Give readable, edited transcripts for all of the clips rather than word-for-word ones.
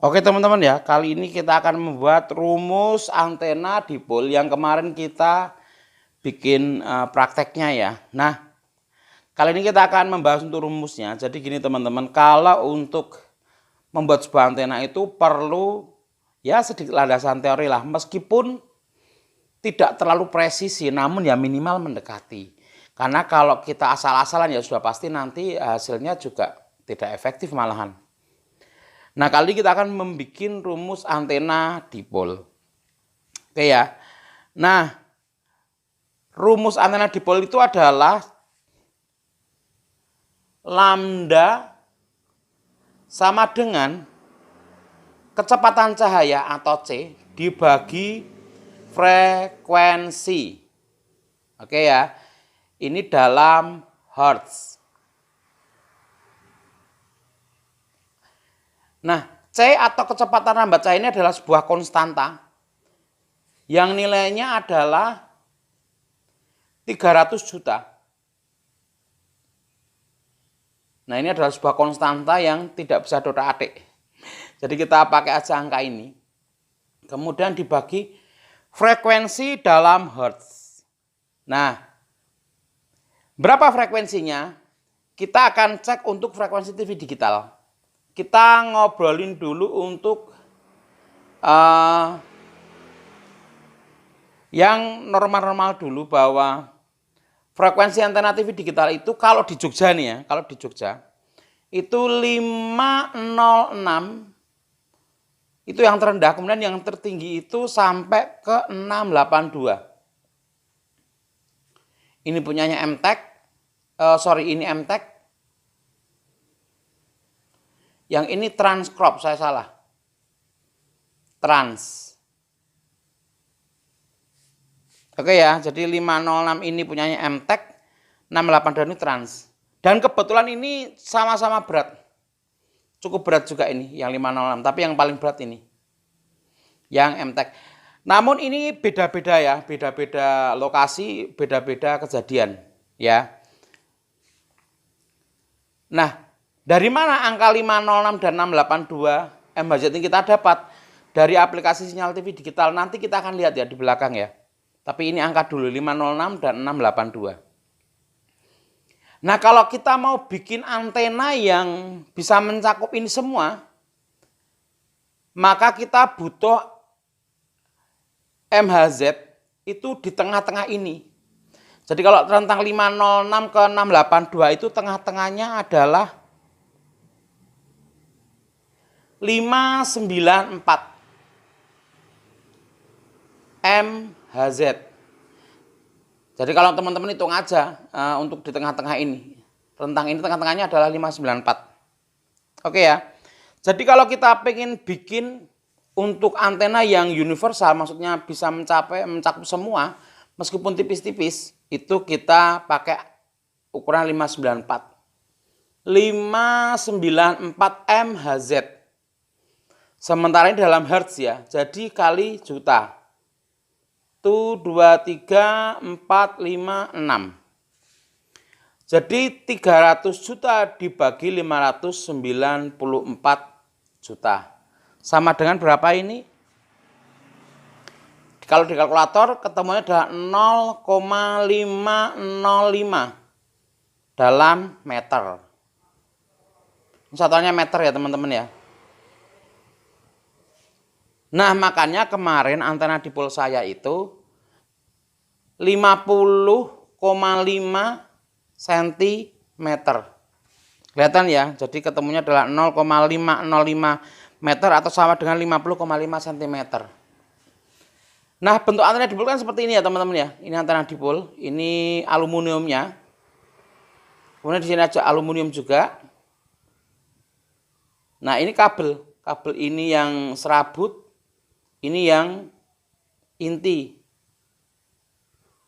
Oke teman-teman ya, kali ini kita akan membuat rumus antena dipol yang kemarin kita bikin prakteknya ya. Nah, kali ini kita akan membahas untuk rumusnya. Jadi gini teman-teman, kalau untuk membuat sebuah antena itu perlu ya sedikit landasan teori lah, meskipun tidak terlalu presisi, namun ya minimal mendekati. Karena kalau kita asal-asalan ya sudah pasti nanti hasilnya juga tidak efektif malahan. Nah, kali ini kita akan membuat rumus antena dipol. Oke ya. Nah, rumus antena dipol itu adalah lambda sama dengan kecepatan cahaya atau C dibagi frekuensi. Oke ya. Ini dalam hertz. Nah, C atau kecepatan lambat cahaya ini adalah sebuah konstanta yang nilainya adalah 300 juta. Nah, ini adalah sebuah konstanta yang tidak bisa dorak-atik. Jadi kita pakai aja angka ini. Kemudian dibagi frekuensi dalam hertz. Nah, berapa frekuensinya? Kita akan cek untuk frekuensi TV digital. Kita ngobrolin dulu untuk yang normal-normal dulu, bahwa frekuensi antena TV digital itu kalau di Jogja nih ya, kalau di Jogja itu 506 itu yang terendah, kemudian yang tertinggi itu sampai ke 682. Ini punyanya MTEK, ini MTEK. Yang ini Transcorp, saya salah. Trans. Oke ya, jadi 506 ini punyanya MTEK, 682 ini Trans. Dan kebetulan ini sama-sama berat. Cukup berat juga ini, yang 506. Tapi yang paling berat ini, yang MTEK. Namun ini beda-beda ya, beda-beda lokasi, beda-beda kejadian ya. Nah, dari mana angka 506 dan 682 MHz ini kita dapat? Dari aplikasi sinyal TV digital. Nanti kita akan lihat ya di belakang ya. Tapi ini angka dulu 506 dan 682. Nah, kalau kita mau bikin antena yang bisa mencakup ini semua, maka kita butuh MHz itu di tengah-tengah ini. Jadi kalau rentang 506 ke 682 itu tengah-tengahnya adalah 594 MHz. Jadi kalau teman-teman hitung aja untuk di tengah-tengah ini. Rentang ini tengah-tengahnya adalah 594. Oke ya. Jadi kalau kita pengen bikin untuk antena yang universal, maksudnya bisa mencakup semua, meskipun tipis-tipis, itu kita pakai ukuran 594. 594 MHz. Sementara ini dalam hertz ya, jadi kali juta. Itu 2, 3, 4, 5, 6. Jadi 300 juta dibagi 594 juta. Sama dengan berapa ini? Kalau di kalkulator ketemunya adalah 0,505 dalam meter. Satuannya meter ya teman-teman ya. Nah, makanya kemarin antena dipol saya itu 50,5 cm. Kelihatan ya, jadi ketemunya adalah 0,505 meter atau sama dengan 50,5 cm. Nah, bentuk antena dipol kan seperti ini ya teman-teman ya. Ini antena dipol, ini aluminiumnya. Kemudian di sini ada aluminium juga. Nah, ini kabel ini yang serabut. Ini yang inti.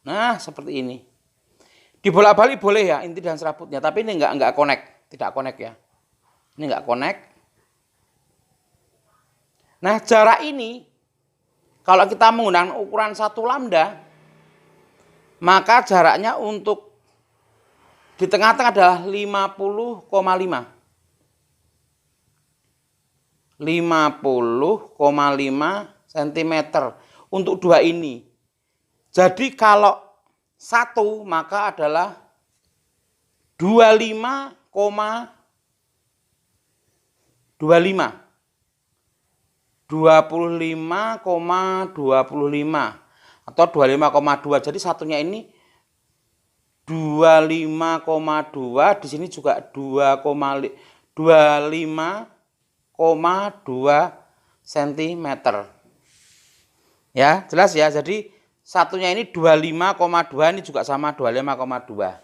Nah, seperti ini. Dibolak-balik boleh ya, inti dan serabutnya. Tapi ini enggak connect. Tidak connect ya. Ini enggak connect. Nah, jarak ini, kalau kita menggunakan ukuran 1 lambda, maka jaraknya untuk di tengah-tengah adalah 50,5. cm untuk dua ini. Jadi kalau 1 maka adalah 25,25 atau 25,2. Jadi satunya ini 25,2, di sini juga 25,2 cm. Ya, jelas ya. Jadi satunya ini 25,2, ini juga sama 25,2.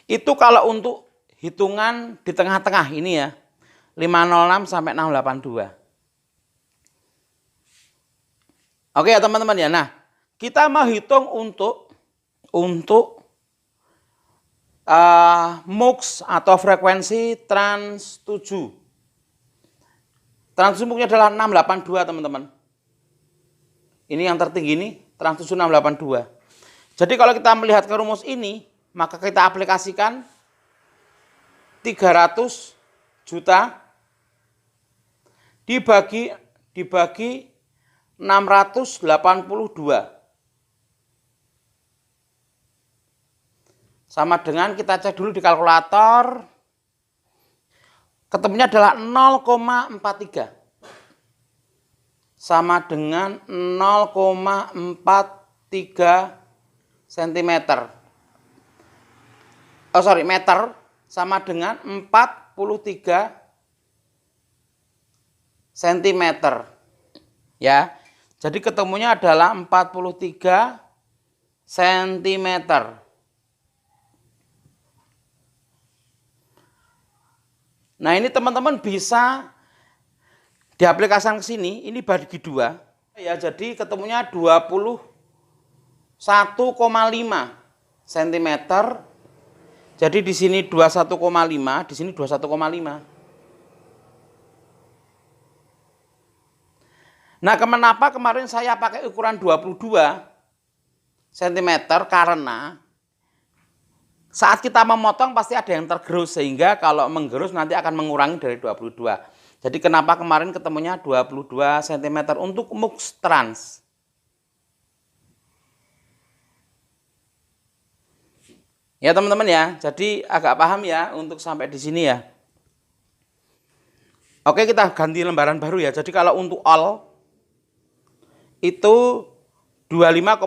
Itu kalau untuk hitungan di tengah-tengah ini ya. 506 sampai 682. Oke ya teman-teman ya. Nah, kita mau hitung untuk mux atau frekuensi trans 7. Trans 7 mux-nya adalah 682 teman-teman. Ini yang tertinggi ini trans 7 682. Jadi kalau kita melihat ke rumus ini, maka kita aplikasikan 300 juta dibagi 682. Sama dengan kita cek dulu di kalkulator. Ketemunya adalah 0,43. Sama dengan 0,43 cm. Meter sama dengan 43 cm. Ya. Jadi ketemunya adalah 43 cm. Nah, ini teman-teman bisa diaplikasikan ke sini, ini bagi 2. Ya, jadi ketemunya 21,5 cm. Jadi di sini 21,5, di sini 21,5. Nah, kenapa kemarin saya pakai ukuran 22 cm? Karena saat kita memotong pasti ada yang tergerus, sehingga kalau menggerus nanti akan mengurangi dari 22. Jadi kenapa kemarin ketemunya 22 cm untuk mux trans. Ya teman-teman ya, jadi agak paham ya untuk sampai di sini ya. Oke, kita ganti lembaran baru ya. Jadi kalau untuk all itu 25,2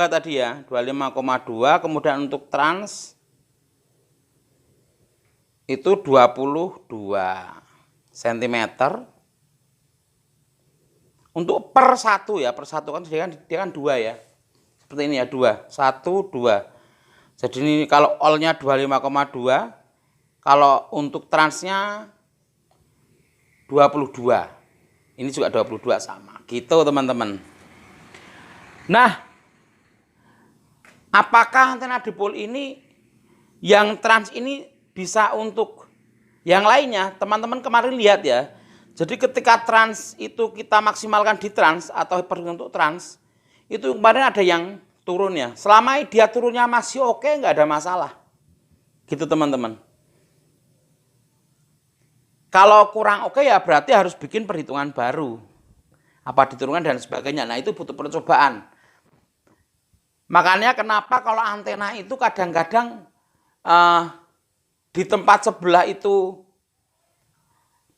tadi ya, 25,2, kemudian untuk trans itu 22 cm. Untuk per 1 ya, per 1 kan dia kan 2 ya. Seperti ini ya, 2, 1, 2. Jadi ini kalau all-nya 25,2, kalau untuk transnya 22. Ini juga 22 sama. Gitu teman-teman. Nah, apakah antena dipol ini yang trans ini bisa untuk yang lainnya? Teman-teman kemarin lihat ya. Jadi ketika trans itu kita maksimalkan di trans atau perhitungan untuk trans, itu kemarin ada yang turun ya. Selama dia turunnya masih oke, nggak ada masalah. Gitu teman-teman. Kalau kurang oke ya berarti harus bikin perhitungan baru. Apa diturunkan dan sebagainya. Nah, itu butuh percobaan. Makanya kenapa kalau antena itu kadang-kadang di tempat sebelah itu,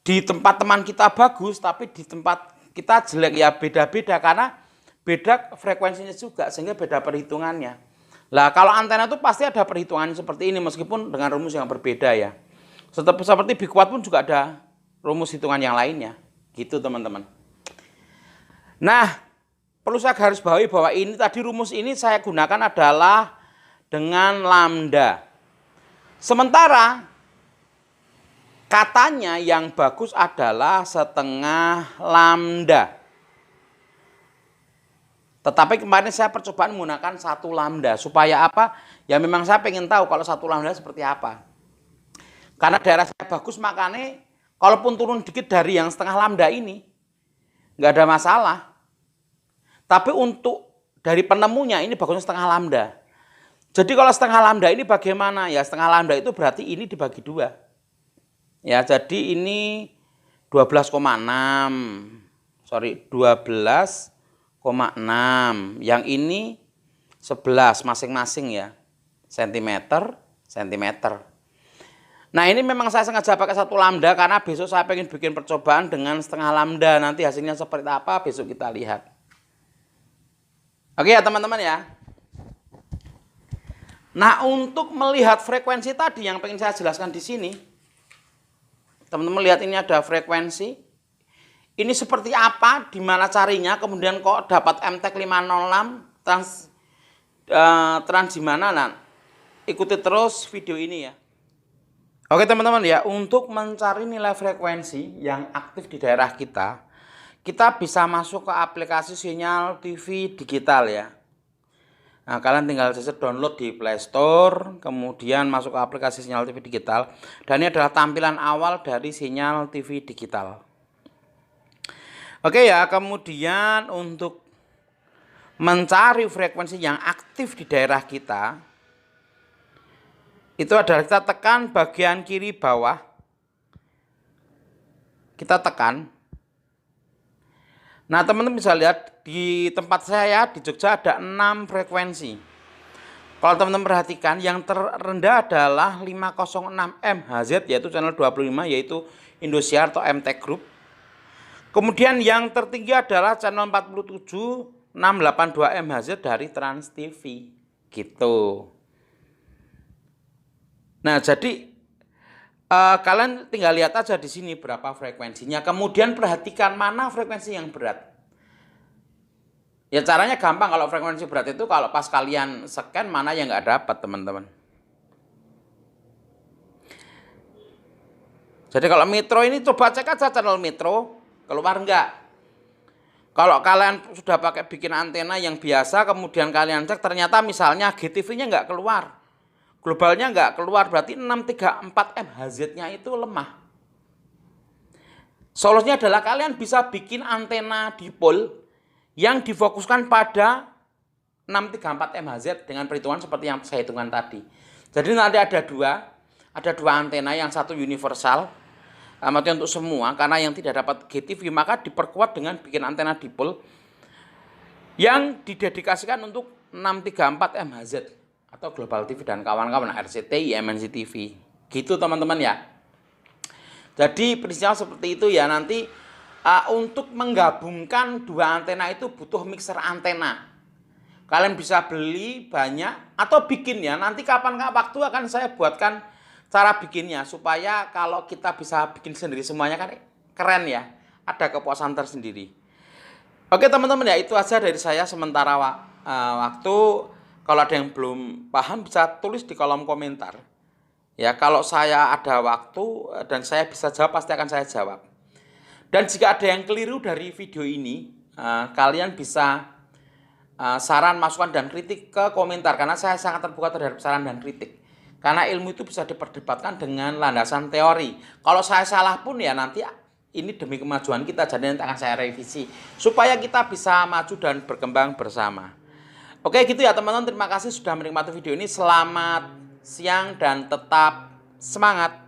di tempat teman kita bagus, tapi di tempat kita jelek ya, beda-beda karena beda frekuensinya juga, sehingga beda perhitungannya. Lah kalau antena itu pasti ada perhitungan seperti ini meskipun dengan rumus yang berbeda ya. Seperti Big Watt pun juga ada rumus hitungan yang lainnya. Gitu teman-teman. Nah, perlu saya garis bawahi bahwa ini tadi rumus ini saya gunakan adalah dengan lambda. Sementara katanya yang bagus adalah setengah lambda. Tetapi kemarin saya percobaan menggunakan 1 lambda. Supaya apa? Ya memang saya pengen tahu kalau 1 lambda seperti apa. Karena daerah saya bagus, makanya kalaupun turun dikit dari yang setengah lambda ini, nggak ada masalah. Tapi untuk dari penemunya ini bagusnya setengah lambda. Jadi kalau setengah lambda ini bagaimana? Ya setengah lambda itu berarti ini dibagi 2. Ya, jadi ini 12,6. Sorry, 12,6. Yang ini 11 masing-masing ya. Sentimeter, sentimeter. Nah, ini memang saya sengaja pakai 1 lambda karena besok saya pengen bikin percobaan dengan setengah lambda. Nanti hasilnya seperti apa besok kita lihat. Oke ya teman-teman ya. Nah, untuk melihat frekuensi tadi yang pengen saya jelaskan di sini. Teman-teman lihat ini ada frekuensi. Ini seperti apa, di mana carinya, kemudian kok dapat MTEK 506 trans gimana. Nah, ikuti terus video ini ya. Oke teman-teman ya, untuk mencari nilai frekuensi yang aktif di daerah kita bisa masuk ke aplikasi Sinyal TV Digital ya. Nah, kalian tinggal saja download di Play Store, kemudian masuk ke aplikasi Sinyal TV Digital. Dan ini adalah tampilan awal dari Sinyal TV Digital. Oke ya, kemudian untuk mencari frekuensi yang aktif di daerah kita, itu adalah kita tekan bagian kiri bawah. Kita tekan. Nah, teman-teman bisa lihat di tempat saya di Jogja ada 6 frekuensi. Kalau teman-teman perhatikan, yang terendah adalah 506 MHz, yaitu channel 25, yaitu Indosiar atau MTEK Group. Kemudian yang tertinggi adalah channel 47 682 MHz dari Trans TV. Gitu. Nah, jadi kalian tinggal lihat aja di sini berapa frekuensinya. Kemudian perhatikan mana frekuensi yang berat. Ya caranya gampang, kalau frekuensi berat itu kalau pas kalian scan mana yang nggak dapat teman-teman. Jadi kalau Metro ini coba cek aja channel Metro, keluar nggak. Kalau kalian sudah pakai bikin antena yang biasa, kemudian kalian cek ternyata misalnya GTV-nya nggak keluar. Globalnya nggak keluar, berarti 634 MHz-nya itu lemah. Solusinya adalah kalian bisa bikin antena dipol yang difokuskan pada 634 MHz dengan perhitungan seperti yang saya hitungkan tadi. Jadi nanti ada dua antena, yang satu universal, maksudnya untuk semua, karena yang tidak dapat GTV maka diperkuat dengan bikin antena dipol yang didedikasikan untuk 634 MHz. Atau Global TV dan kawan-kawan, RCTI, MNC TV. Gitu teman-teman ya. Jadi prinsipnya seperti itu ya. Nanti untuk menggabungkan dua antena itu butuh mixer antena. Kalian bisa beli banyak atau bikin ya. Nanti kapan waktu akan saya buatkan cara bikinnya. Supaya kalau kita bisa bikin sendiri semuanya kan keren ya. Ada kepuasan tersendiri. Oke teman-teman ya, itu aja dari saya sementara waktu. Kalau ada yang belum paham bisa tulis di kolom komentar. Ya, kalau saya ada waktu dan saya bisa jawab pasti akan saya jawab. Dan jika ada yang keliru dari video ini, kalian bisa saran, masukan dan kritik ke komentar karena saya sangat terbuka terhadap saran dan kritik. Karena ilmu itu bisa diperdebatkan dengan landasan teori. Kalau saya salah pun ya nanti ini demi kemajuan kita, jadi nanti akan saya revisi supaya kita bisa maju dan berkembang bersama. Oke gitu ya teman-teman, terima kasih sudah menikmati video ini. Selamat siang dan tetap semangat.